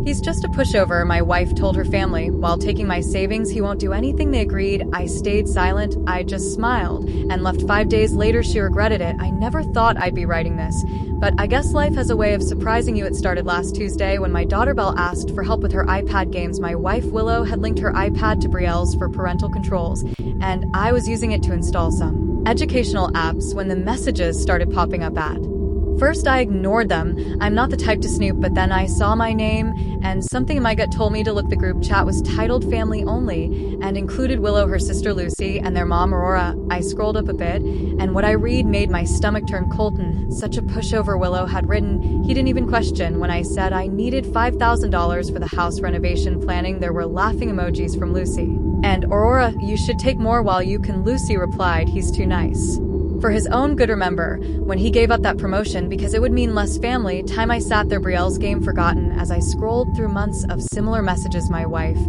He's just a pushover, my wife told her family. While taking my savings, he won't do anything they agreed. I stayed silent. I just smiled and left. 5 days later, she regretted it. I never thought I'd be writing this. But I guess life has a way of surprising you. It started last Tuesday when my daughter Belle asked for help with her iPad games. My wife Willow had linked her iPad to Brielle's for parental controls, and I was using it to install some educational apps when the messages started popping up at. First, I ignored them. I'm not the type to snoop, but then I saw my name, and something in my gut told me to look. The group chat was titled Family Only and included Willow, her sister Lucy, and their mom Aurora. I scrolled up a bit, and what I read made my stomach turn. Colton, such a pushover, Willow had written. He didn't even question when I said I needed $5,000 for the house renovation planning. There were laughing emojis from Lucy. And Aurora, you should take more while you can. Lucy replied, he's too nice. For his own good, remember when he gave up that promotion because it would mean less family time. I sat there, Brielle's game forgotten, as I scrolled through months of similar messages. My wife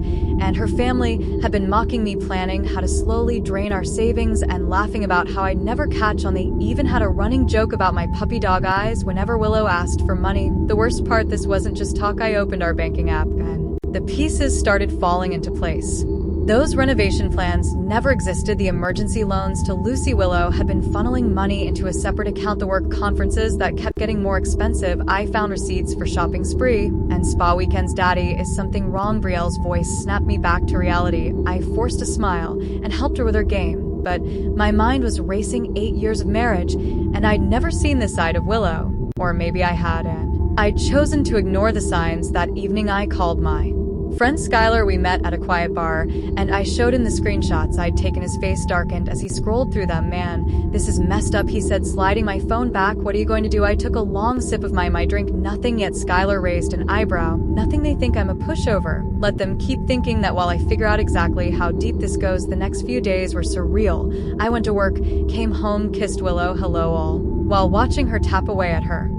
and her family had been mocking me, planning how to slowly drain our savings and laughing about how I'd never catch on. They even had a running joke about my puppy dog eyes whenever Willow asked for money. The worst part, this wasn't just talk. I opened our banking app and the pieces started falling into place. Those renovation plans never existed. The emergency loans to Lucy, Willow had been funneling money into a separate account. The work conferences that kept getting more expensive. I found receipts for shopping spree and spa weekends. Daddy, is something wrong? Brielle's voice snapped me back to reality. I forced a smile and helped her with her game, but my mind was racing. 8 years of marriage, and I'd never seen this side of Willow. Or maybe I had, and I'd chosen to ignore the signs. That evening I called my friend Skylar. We met at a quiet bar, and I showed him the screenshots I'd taken. His face darkened as he scrolled through them. Man, this is messed up, he said, sliding my phone back. What are you going to do? I took a long sip of my drink. Nothing yet. Skylar raised an eyebrow. Nothing. They think I'm a pushover. Let them keep thinking that while I figure out exactly how deep this goes. The next few days were surreal. I went to work, came home, kissed Willow, hello all, while watching her tap away at her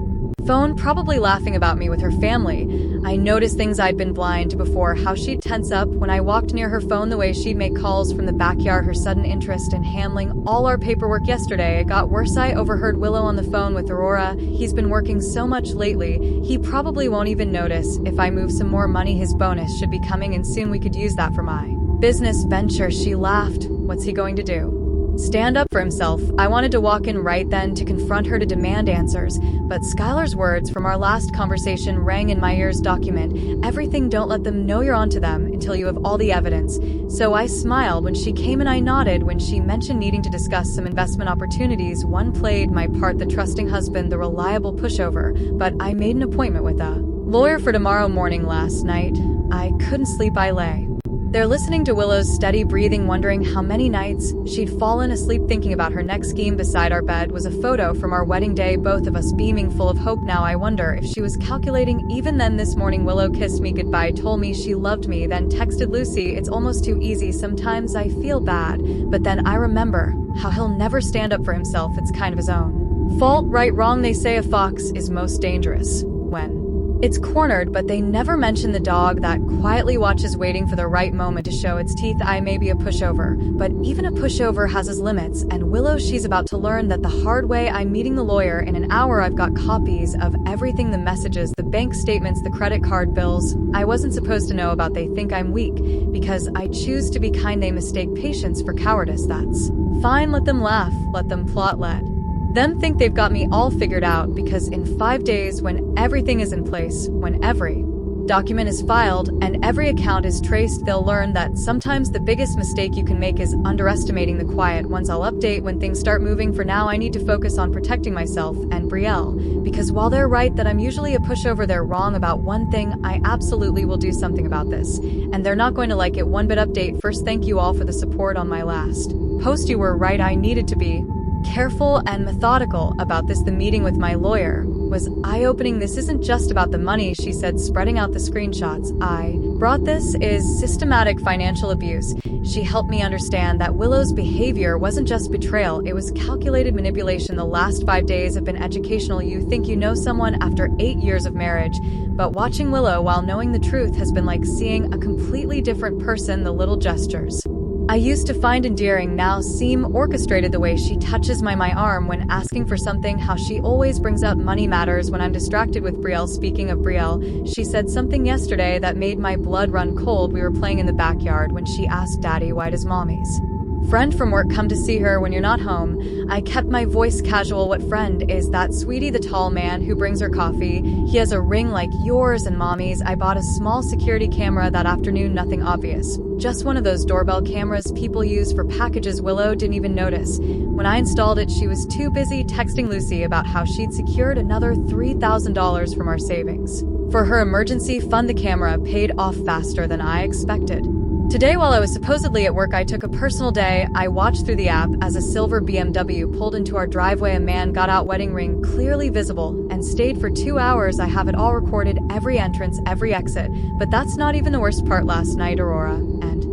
phone, probably laughing about me with her family. I noticed things I'd been blind to before, how she'd tense up when I walked near her phone, the way she'd make calls from the backyard, her sudden interest in handling all our paperwork. Yesterday, it got worse. I overheard Willow on the phone with Aurora. He's been working so much lately, he probably won't even notice if I move some more money. His bonus should be coming in soon. We could use that for my business venture. She laughed. What's he going to do? Stand up for himself? I wanted to walk in right then to confront her, to demand answers, but Skylar's words from our last conversation rang in my ears. Document everything, don't let them know you're onto them until you have all the evidence. So I smiled when she came in. I nodded when she mentioned needing to discuss some investment opportunities. One played my part, the trusting husband, the reliable pushover, but I made an appointment with a lawyer for tomorrow morning. Last night, I couldn't sleep. I lay there listening to Willow's steady breathing, wondering how many nights she'd fallen asleep thinking about her next scheme. Beside our bed was a photo from our wedding day, both of us beaming, full of hope. Now I wonder if she was calculating. Even then, this morning, Willow kissed me goodbye, told me she loved me, then texted Lucy, it's almost too easy. Sometimes I feel bad, but then I remember how he'll never stand up for himself. It's kind of his own fault. Right, wrong, they say a fox is most dangerous when it's cornered, but they never mention the dog that quietly watches, waiting for the right moment to show its teeth. I may be a pushover, but even a pushover has his limits, and Willow, she's about to learn that the hard way. I'm meeting the lawyer in an hour. I've got copies of everything, the messages, the bank statements, the credit card bills. I wasn't supposed to know about. They think I'm weak because I choose to be kind. They mistake patience for cowardice. That's fine. Let them laugh, let them plot, let them think they've got me all figured out, because in 5 days, when everything is in place, when every document is filed and every account is traced, they'll learn that sometimes the biggest mistake you can make is underestimating the quiet ones. I'll update when things start moving. For now, I need to focus on protecting myself and Brielle, because while they're right that I'm usually a pushover, they're wrong about one thing. I absolutely will do something about this, and they're not going to like it one bit. Update first, thank you all for the support on my last post. You were right, I needed to be careful and methodical about this. The meeting with my lawyer was eye-opening. This isn't just about the money, she said, spreading out the screenshots I brought. This is systematic financial abuse. She helped me understand that Willow's behavior wasn't just betrayal, it was calculated manipulation. The last 5 days have been educational. You think you know someone after 8 years of marriage, but watching Willow while knowing the truth has been like seeing a completely different person. The little gestures I used to find endearing now seem orchestrated. The way she touches my arm when asking for something, how she always brings up money matters. matters when I'm distracted with Brielle. Speaking of Brielle, she said something yesterday that made my blood run cold. We were playing in the backyard when she asked Daddy, why does mommy's friend from work come to see her when you're not home? I kept my voice casual. What friend is that? Sweetie, the tall man who brings her coffee. He has a ring like yours and mommy's. I bought a small security camera that afternoon, nothing obvious. Just one of those doorbell cameras people use for packages. Willow didn't even notice. When I installed it, she was too busy texting Lucy about how she'd secured another $3,000 from our savings. For her emergency fund, the camera paid off faster than I expected. Today, while I was supposedly at work, I took a personal day. I watched through the app as a silver BMW pulled into our driveway. A man got out, wedding ring clearly visible, and stayed for 2 hours. I have it all recorded, every entrance, every exit. But that's not even the worst part. Last night, Aurora and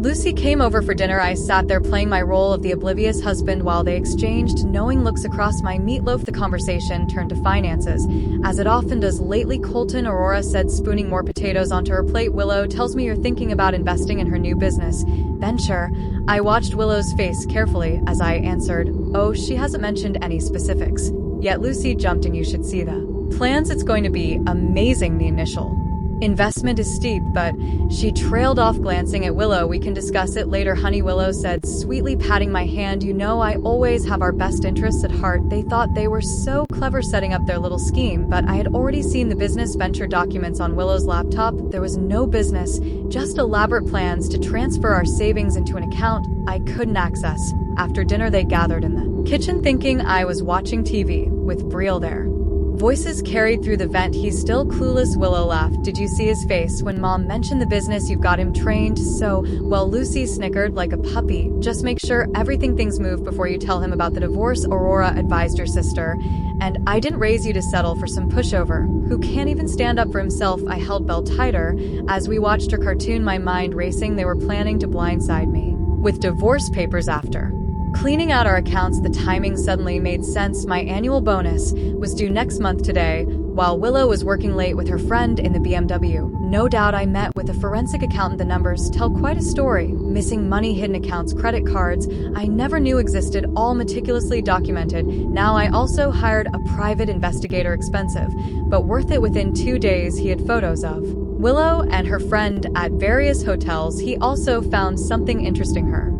Lucy came over for dinner. I sat there playing my role of the oblivious husband while they exchanged knowing looks across my meatloaf. The conversation turned to finances, as it often does lately. Colton, Aurora said, spooning more potatoes onto her plate. Willow tells me you're thinking about investing in her new business venture. I watched Willow's face carefully as I answered, oh, she hasn't mentioned any specifics. Yet Lucy jumped in. You should see the plans. It's going to be amazing. The initial investment is steep, but she trailed off, glancing at Willow. We can discuss it later, honey, Willow said, sweetly patting my hand. You know I always have our best interests at heart. They thought they were so clever setting up their little scheme, but I had already seen the business venture documents on Willow's laptop. There was no business, just elaborate plans to transfer our savings into an account I couldn't access. After dinner, they gathered in the kitchen, thinking I was watching TV, with Brielle there. Voices carried through the vent. He's still clueless, Willow laughed. Did you see his face when Mom mentioned the business? You've got him trained so well. Lucy snickered like a puppy. Just make sure things move before you tell him about the divorce, Aurora advised her sister. And I didn't raise you to settle for some pushover who can't even stand up for himself. I held Belle tighter as we watched her cartoon, my mind racing. They were planning to blindside me with divorce papers after cleaning out our accounts. The timing suddenly made sense. My annual bonus was due next month today, while Willow was working late with her friend in the BMW. No doubt I met with a forensic accountant. The numbers tell quite a story. Missing money, hidden accounts, credit cards I never knew existed, all meticulously documented. Now I also hired a private investigator, expensive, but worth it. Within 2 days, he had photos of Willow and her friend at various hotels. He also found something interesting. Her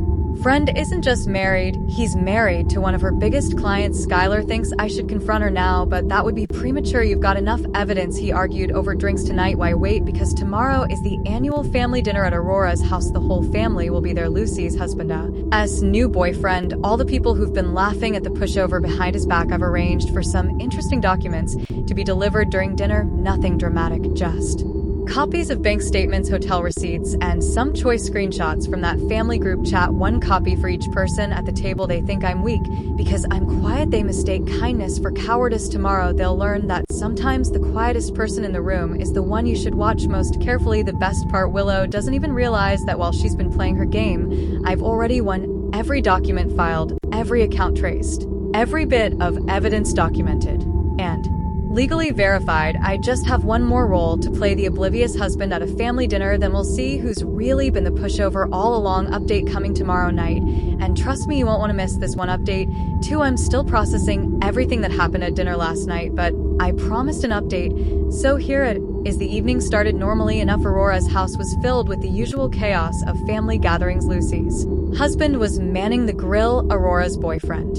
friend isn't just married, he's married to one of her biggest clients. Skylar thinks I should confront her now, but that would be premature. You've got enough evidence, he argued over drinks tonight. Why wait? Because tomorrow is the annual family dinner at Aurora's house. The whole family will be there. Lucy's husband, new boyfriend, all the people who've been laughing at the pushover behind his back. I've arranged for some interesting documents to be delivered during dinner. Nothing dramatic, just copies of bank statements, hotel receipts, and some choice screenshots from that family group chat. One copy for each person at the table. They think I'm weak because I'm quiet. They mistake kindness for cowardice. Tomorrow they'll learn that sometimes the quietest person in the room is the one you should watch most carefully. The best part, Willow doesn't even realize that while she's been playing her game, I've already won. Every document filed, every account traced, every bit of evidence documented, and legally verified. I just have one more role to play, the oblivious husband at a family dinner. Then we'll see who's really been the pushover all along. Update coming tomorrow night. And trust me, you won't want to miss this one. Update 2. I'm still processing everything that happened at dinner last night, but I promised an update. So here it is. The evening started normally enough. Aurora's house was filled with the usual chaos of family gatherings. Lucy's husband was manning the grill. Aurora's boyfriend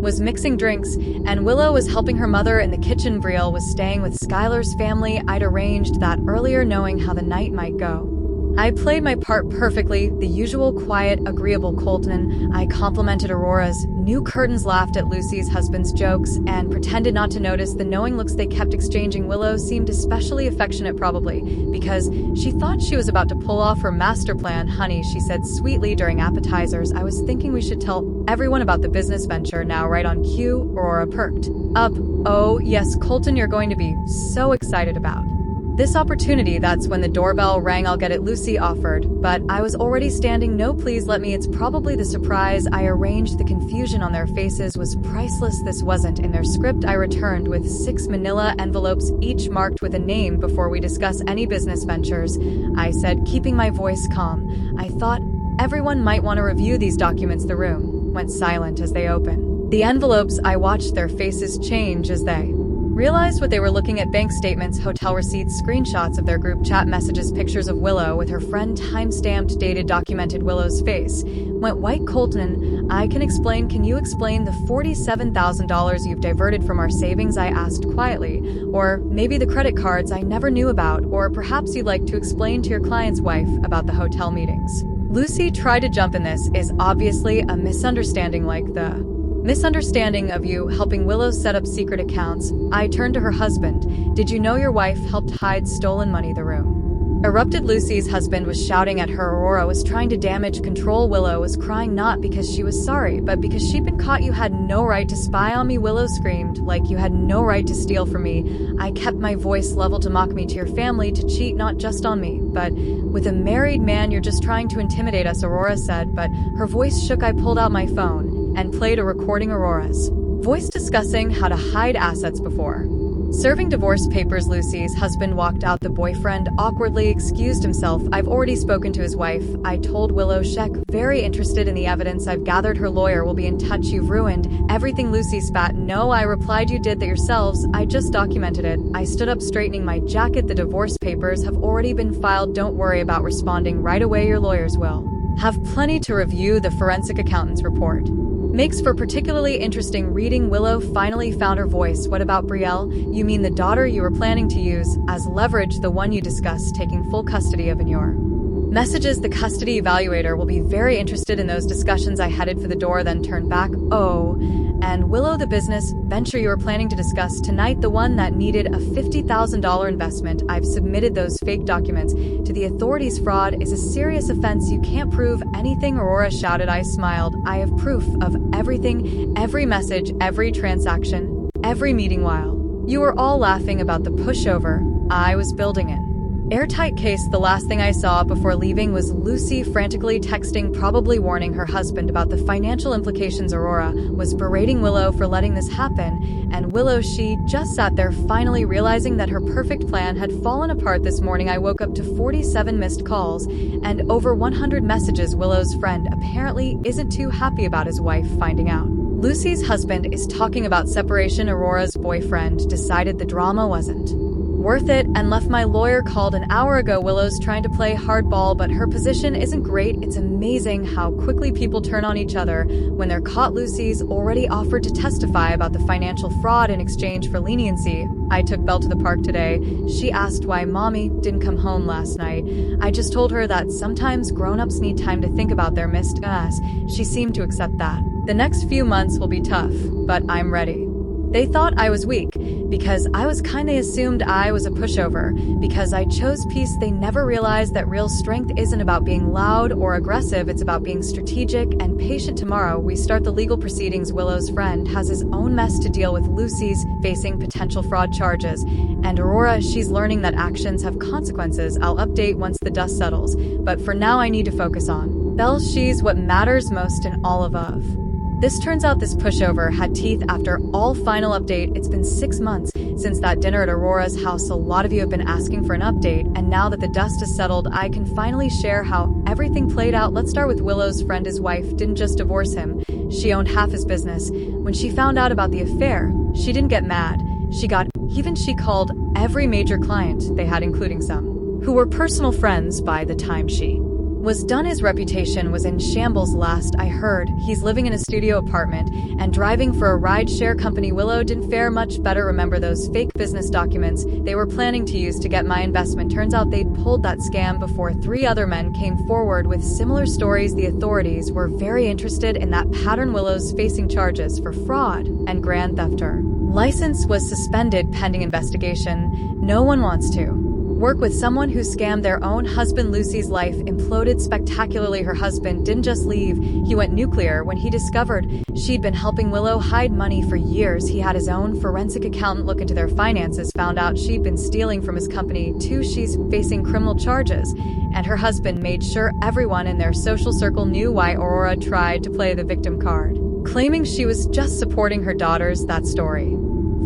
was mixing drinks, and Willow was helping her mother in the kitchen. Brielle was staying with Skylar's family. I'd arranged that earlier, knowing how the night might go. I played my part perfectly, the usual quiet, agreeable Colton. I complimented Aurora's new curtains, laughed at Lucy's husband's jokes, and pretended not to notice the knowing looks they kept exchanging. Willow seemed especially affectionate, probably because she thought she was about to pull off her master plan. Honey, she said sweetly during appetizers, I was thinking we should tell everyone about the business venture now, right on cue. Aurora perked up. Oh, yes, Colton, you're going to be so excited about this opportunity. That's when the doorbell rang. I'll get it, Lucy offered, but I was already standing. No, please let me. It's probably the surprise I arranged. The confusion on their faces was priceless. This wasn't in their script. I returned with 6 manila envelopes, each marked with a name. Before we discuss any business ventures, I said, keeping my voice calm, I thought everyone might want to review these documents. The room went silent as they opened the envelopes. I watched their faces change as they realized what they were looking at: bank statements, hotel receipts, screenshots of their group chat messages, pictures of Willow with her friend, time-stamped, dated, documented. Willow's face went white. Colton, I can explain. Can you explain the $47,000 you've diverted from our savings? I asked quietly. Or maybe the credit cards I never knew about, or perhaps you'd like to explain to your client's wife about the hotel meetings. Lucy tried to jump in. This is obviously a misunderstanding, like the misunderstanding of you helping Willow set up secret accounts. I turned to her husband. Did you know your wife helped hide stolen money? The room erupted. Lucy's husband was shouting at her. Aurora was trying to damage control. Willow was crying, not because she was sorry, but because she'd been caught. You had no right to spy on me, Willow screamed, like you had no right to steal from me. I kept my voice level to mock me, to your family, to cheat not just on me, but with a married man. You're just trying to intimidate us, Aurora said, but her voice shook. I pulled out my phone and played a recording. Aurora's voice discussing how to hide assets before serving divorce papers. Lucy's husband walked out. The boyfriend awkwardly excused himself. I've already spoken to his wife, I told Willow. Sheck, very interested in the evidence I've gathered. Her lawyer will be in touch. You've ruined everything. Lucy spat. No, I replied, you did that yourselves. I just documented it. I stood up, straightening my jacket. The divorce papers have already been filed. Don't worry about responding right away. Your lawyers will have plenty to review. The forensic accountant's report makes for particularly interesting reading. Willow finally found her voice. What about Brielle? You mean the daughter you were planning to use as leverage, the one you discussed taking full custody of in your messages? The custody evaluator will be very interested in those discussions. I headed for the door, then turned back. Oh, and Willow, the business venture you were planning to discuss tonight, the one that needed a $50,000 investment. I've submitted those fake documents to the authorities. Fraud is a serious offense. You can't prove anything, Aurora shouted. I smiled. I have proof of everything, every message, every transaction, every meeting. While you were all laughing about the pushover, I was building it. Airtight case. The last thing I saw before leaving was Lucy frantically texting, probably warning her husband about the financial implications. Aurora was berating Willow for letting this happen, and Willow, she just sat there, finally realizing that her perfect plan had fallen apart. This morning I woke up to 47 missed calls and over 100 messages. Willow's friend apparently isn't too happy about his wife finding out Lucy's husband is talking about separation. Aurora's boyfriend decided the drama wasn't worth it and left. My lawyer called an hour ago. Willow's trying to play hardball, but her position isn't great. It's amazing how quickly people turn on each other when they're caught. Lucy's already offered to testify about the financial fraud in exchange for leniency. I took Belle to the park today. She asked why mommy didn't come home last night. I just told her that sometimes grown-ups need time to think about their missed ass. She seemed to accept that. The next few months will be tough, but I'm ready. They thought I was weak because I was kinda assumed I was a pushover because I chose peace. They never realized that real strength isn't about being loud or aggressive. It's about being strategic and patient. Tomorrow we start the legal proceedings. Willow's friend has his own mess to deal with. Lucy's facing potential fraud charges, and Aurora, she's learning that actions have consequences. I'll update once the dust settles, but for now I need to focus on Belle. She's what matters most in all of. This turns out this pushover had teeth. After all, final update. It's been 6 months since that dinner at Aurora's house. A lot of you have been asking for an update, and now that the dust is settled, I can finally share how everything played out. Let's start with Willow's friend. His wife didn't just divorce him, she owned half his business. When she found out about the affair, she didn't get mad. She got even. She called every major client they had, including some who were personal friends by the time she was done. His reputation was in shambles. Last I heard, he's living in a studio apartment and driving for a ride-share company. Willow didn't fare much better. Remember those fake business documents they were planning to use to get my investment? Turns out they'd pulled that scam before 3 other men came forward with similar stories. The authorities were very interested in that pattern. Willow's facing charges for fraud and grand theft. Her license was suspended pending investigation. No one wants to work with someone who scammed their own husband. Lucy's life imploded spectacularly. Her husband didn't just leave, he went nuclear when he discovered she'd been helping Willow hide money for years. He had his own forensic accountant look into their finances, found out she'd been stealing from his company too. She's facing criminal charges, and her husband made sure everyone in their social circle knew why Aurora tried to play the victim card, claiming she was just supporting her daughters. That story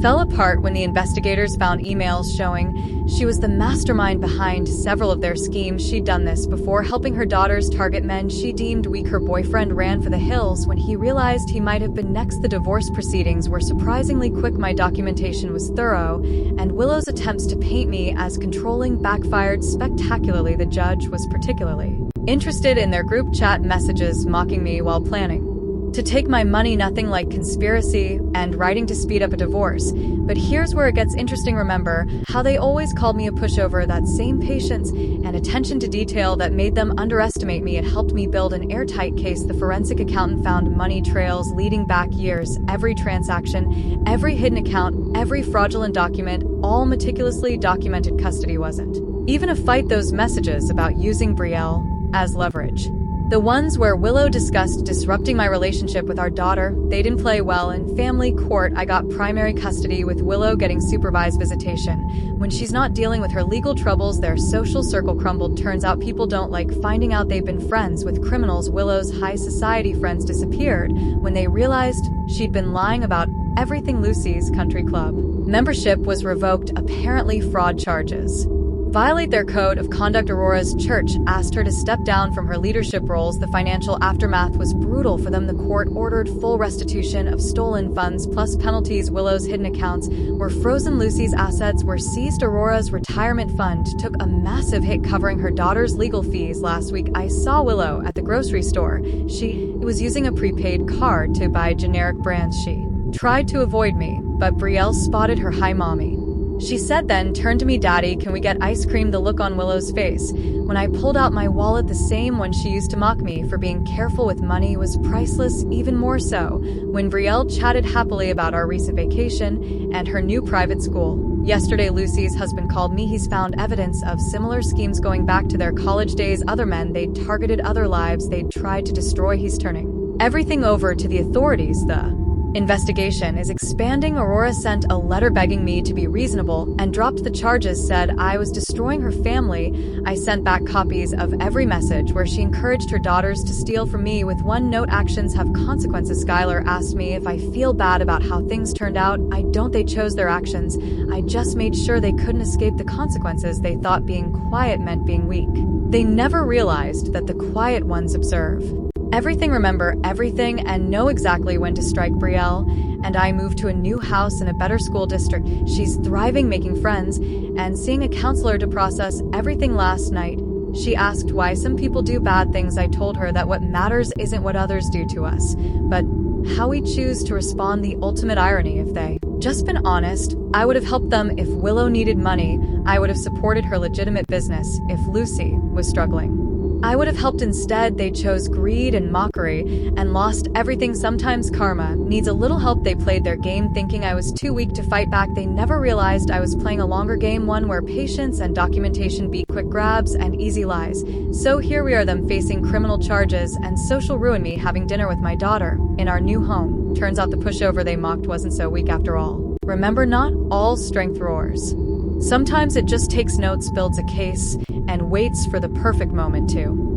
fell apart when the investigators found emails showing she was the mastermind behind several of their schemes. She'd done this before, helping her daughters target men she deemed weak. Her boyfriend ran for the hills when he realized he might have been next. The divorce proceedings were surprisingly quick. My documentation was thorough, and Willow's attempts to paint me as controlling backfired spectacularly. The judge was particularly interested in their group chat messages mocking me while planning to take my money. Nothing like conspiracy and writing to speed up a divorce. But here's where it gets interesting. Remember how they always called me a pushover? That same patience and attention to detail that made them underestimate me. It helped me build an airtight case. The forensic accountant found money trails leading back years, every transaction, every hidden account, every fraudulent document, all meticulously documented. Custody wasn't even a fight. Those messages about using Brielle as leverage, the ones where Willow discussed disrupting my relationship with our daughter, they didn't play well. In family court, I got primary custody, with Willow getting supervised visitation. When she's not dealing with her legal troubles, their social circle crumbled. Turns out people don't like finding out they've been friends with criminals. Willow's high society friends disappeared when they realized she'd been lying about everything. Lucy's country club membership was revoked, apparently fraud charges violate their code of conduct. Aurora's church asked her to step down from her leadership roles. The financial aftermath was brutal for them. The court ordered full restitution of stolen funds plus penalties. Willow's hidden accounts were frozen. Lucy's assets were seized. Aurora's retirement fund took a massive hit, covering her daughter's legal fees. Last week, I saw Willow at the grocery store. She was using a prepaid card to buy generic brands. She tried to avoid me, but Brielle spotted her. "Hi, mommy," she said, then turned to me. "Daddy, can we get ice cream?" The look on Willow's face when I pulled out my wallet, the same one she used to mock me for being careful with money, was priceless. Even more so when Brielle chatted happily about our recent vacation and her new private school. Yesterday, Lucy's husband called me. He's found evidence of similar schemes going back to their college days. Other men they'd targeted, other lives they'd tried to destroy. He's turning everything over to the authorities. The investigation is expanding. Aurora sent a letter begging me to be reasonable and dropped the charges, said I was destroying her family. I sent back copies of every message where she encouraged her daughters to steal from me, with one note: actions have consequences. Skylar asked me if I feel bad about how things turned out. I don't. They chose their actions. I just made sure they couldn't escape the consequences. They thought being quiet meant being weak. They never realized that the quiet ones observe everything, remember everything, and know exactly when to strike. Brielle and I moved to a new house in a better school district. She's thriving, making friends, and seeing a counselor to process everything. Last night, she asked why some people do bad things. I told her that what matters isn't what others do to us, but how we choose to respond. The ultimate irony: if they just been honest, I would have helped them. If Willow needed money, I would have supported her legitimate business. If Lucy was struggling, I would have helped. Instead, they chose greed and mockery and lost everything. Sometimes karma needs a little help. They played their game thinking I was too weak to fight back. They never realized I was playing a longer game, one where patience and documentation beat quick grabs and easy lies. So here we are, them facing criminal charges and social ruin, me having dinner with my daughter in our new home. Turns out the pushover they mocked wasn't so weak after all. Remember, not all strength roars. Sometimes it just takes notes, builds a case, and waits for the perfect moment to